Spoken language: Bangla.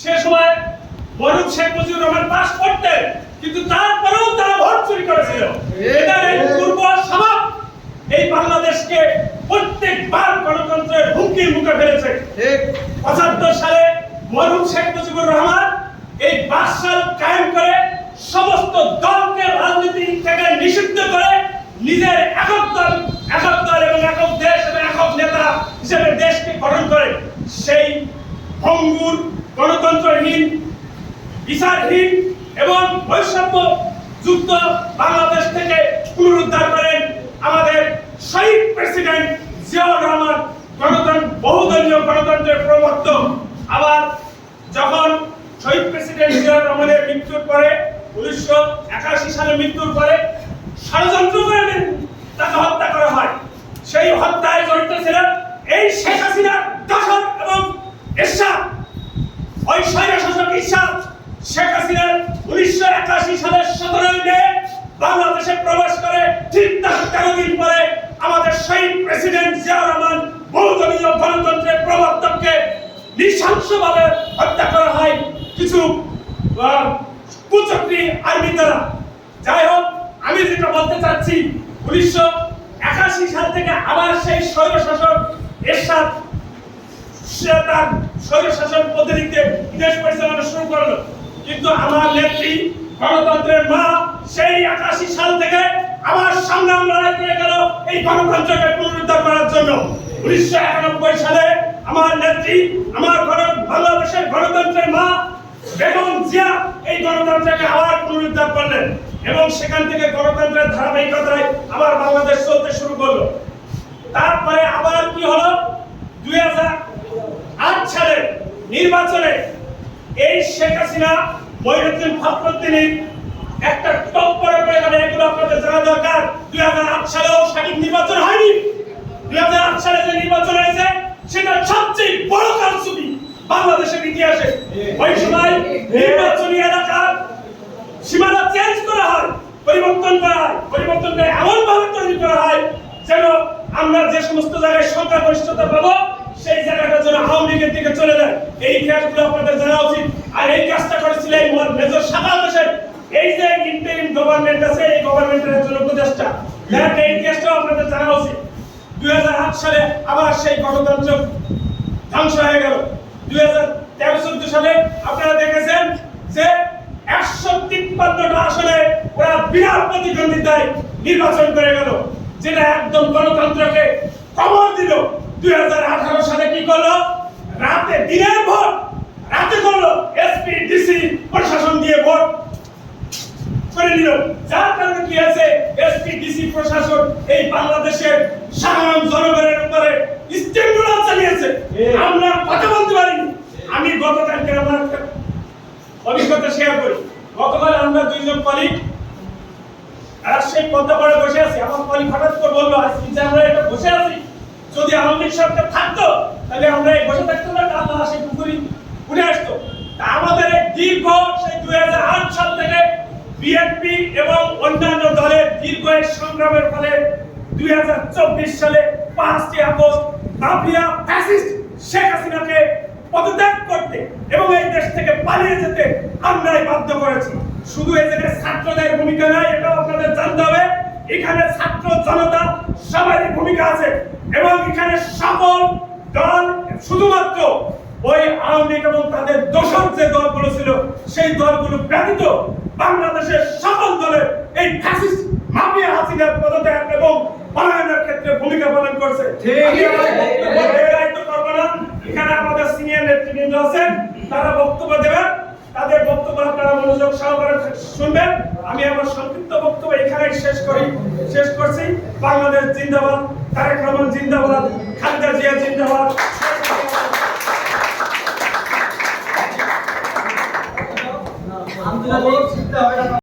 সে সময় মরুম শেখ মুজিবুর রহমান পাস করতেন, কিন্তু তারপরেও তারা ভোট চুরি করেছিল। এদের এই পূর্ব স্বভাব এই বাংলাদেশকে প্রত্যেকবার গণতন্ত্রের হুমকির মুখে ফেলেছে। ৭৫ সালে মরুম শেখ মুজিবুর রহমান এই বাকশাল কায়েম করে সমস্ত দলকে রাজনীতি থেকে নিষিদ্ধ করে নিজের একক দল এবং একক দেশ এবং একক নেতা হিসেবে দেশকে গঠন করে সেই ভঙ্গুর গণতন্ত্রহীন বিচারহীন এবং বৈষম্য যুক্ত বাংলাদেশ থেকে পুনরুদ্ধার করেন আমাদের শহীদ প্রেসিডেন্ট জিয়াউর রহমান, বহুদলীয় গণতন্ত্রের প্রবর্তক। আবার যখন শহীদ প্রেসিডেন্ট জিয়াউর রহমানের মৃত্যুর পরে 1981 সালে মৃত্যুর পরে ষড়যন্ত্র করে তাকে হত্যা করা হয়। সেই হত্যায় জড়িত ছিলেন এই শেখ হাসিনার দশক এবং এরশাদ। ওই স্বৈরশাসক এরশাদ শেখ হাসিনার 1981 সালের 17 মে বাংলাদেশে প্রবেশ করে ঠিক তার 13 দিন পরে আমাদের শহীদ প্রেসিডেন্ট জিয়াউর রহমান বহুদলীয় গণতন্ত্রের প্রবর্তককে নৃশংসভাবে হত্যা করা হয় কিছু কুচক্রী আর্মি দ্বারা। যাই হোক, আমি যেটা বলতে চাচ্ছি, 1981 সাল থেকে আবার সেই স্বৈরশাসক এরশাদ তার স্বৈরশাসন পদ্ধতিতে দেশ পরিচালনা শুরু করলো। কিন্তু আমার নেত্রী গণতন্ত্রের মা সেই 81 সাল থেকে আবার সংগ্রাম লড়াই করে গেল এই গণতন্ত্রকে পুনরুদ্ধার করার জন্য। 1991 সালে আমার নেত্রী বাংলাদেশের গণতন্ত্রের মা বেগম জিয়া এই গণতন্ত্রকে আবার পুনরুদ্ধার করলেন এবং সেখান থেকে গণতন্ত্রের ধারাবাহিকতায় আবার বাংলাদেশ চলতে শুরু করলো। তারপরে আবার কি হলো, 2008 সালে নির্বাচনে এই শেখ হাসিনা মঈনুদ্দিন ফখরুদ্দিনের একটা টক্করে পড়ে গেল। এগুলো আপনাদের জানা দরকার। 2008 সালেও সঠিক নির্বাচন হয়নি। 2008 সালে যে নির্বাচন হয়েছে সেটা সবচেয়ে বড় কারচুপি বাংলাদেশের ইতিহাসে। ওই সময় নির্বাচনী এলাকার সীমানা চেঞ্জ করা হয়, পরিবর্তন করে এমন ভাবে তৈরি করা হয় যেন আমরা যে সমস্ত জায়গায় সংখ্যাগরিষ্ঠতা পাবো সেই জায়গাটা যেন আওয়ামী লীগের দিকে চলে যায়। এই ইতিহাসগুলো আপনাদের জানা উচিত। আর এই কাজটা করেছিলেন মেজর সাখাওয়াত হোসেন। এই যে ইন্টারিম গভর্নমেন্ট আছে, এই গভর্নমেন্টের একজন উপদেষ্টা, যার এই ইতিহাসটাও আপনাদের জানা উচিত। 2008 সালে আবার সেই গণতন্ত্র ধ্বংস হয়ে গেল। 2013-14 সালে আপনারা দেখেছেন যে 153টা আসনে ওরা বিরাট প্রতিদ্বন্দ্বিতায় নির্বাচন করে গেল, যেটা একদম গণতন্ত্রকে কবর দিল। 2018 সালে কি করলো, দিনের ভোট রাতে করলো, এসপি ডিসি প্রশাসন দিয়ে ভোট করে নিল। যার কারণে কি আছে, এসপি ডিসি প্রশাসন এই বাংলাদেশের সাধারণ জনগণের উপরে স্টেমরোল চালিয়েছে। আমরা কথা বলতে পারিনি। আমি গতকালকে আমার একটা অভিজ্ঞতা শেয়ার করি। গতকাল আমরা দুইজন কলিগ রাজশাহী পদ্মাপাড়ে বসে আছি। আমার কলিগ হঠাৎ করে বললো, আজকে যে আমরা এটা বসে আছি, যদি আওয়ামী লীগ সরকার থাকতো তাহলে আমরা এই বসে থাকতাম না, আল্লাহ সেই পুকুরি উঠে আসতো। আমাদের এই দীর্ঘ সেই 2008 সাল থেকে বিএনপি এবং অন্যান্য দলের দীর্ঘ সংগ্রামের ফলে 2024 সালে 5 আগস্ট মাফিয়া ফ্যাসিস্ট শেখ হাসিনাকে পদত্যাগ করতে এবং এই দেশ থেকে পালিয়ে যেতে আমরাই বাধ্য করেছি। শুধু এই জায়গায় ছাত্রদের ভূমিকা নাই, এটাও আপনাদের জানতে হবে। এখানে ছাত্র জনতা সবারই ভূমিকা আছে এবং এখানে সকল দল শুধুমাত্র ওই আওয়ামী লীগ এবং তাদের দোসর যে দলগুলো ছিল সেই দলগুলো ব্যতীত বাংলাদেশের সকল দলের এই ফ্যাসিস্ট মাফিয়া হাসিনার পদত্যাগ এবং পলায়নের ক্ষেত্রে ভূমিকা পালন করছে। এখানে আমাদের সিনিয়র নেতৃবৃন্দ আছেন, তারা বক্তব্য দেবেন। তাদের বক্তব্য আপনারা মনোযোগ সহকারে শুনবেন। আমি আমার সংক্ষিপ্ত বক্তব্য এখানে শেষ করছি। বাংলাদেশ জিন্দাবাদ, তারেক রহমান জিন্দাবাদ, খালেদা জিয়া জিন্দাবাদ।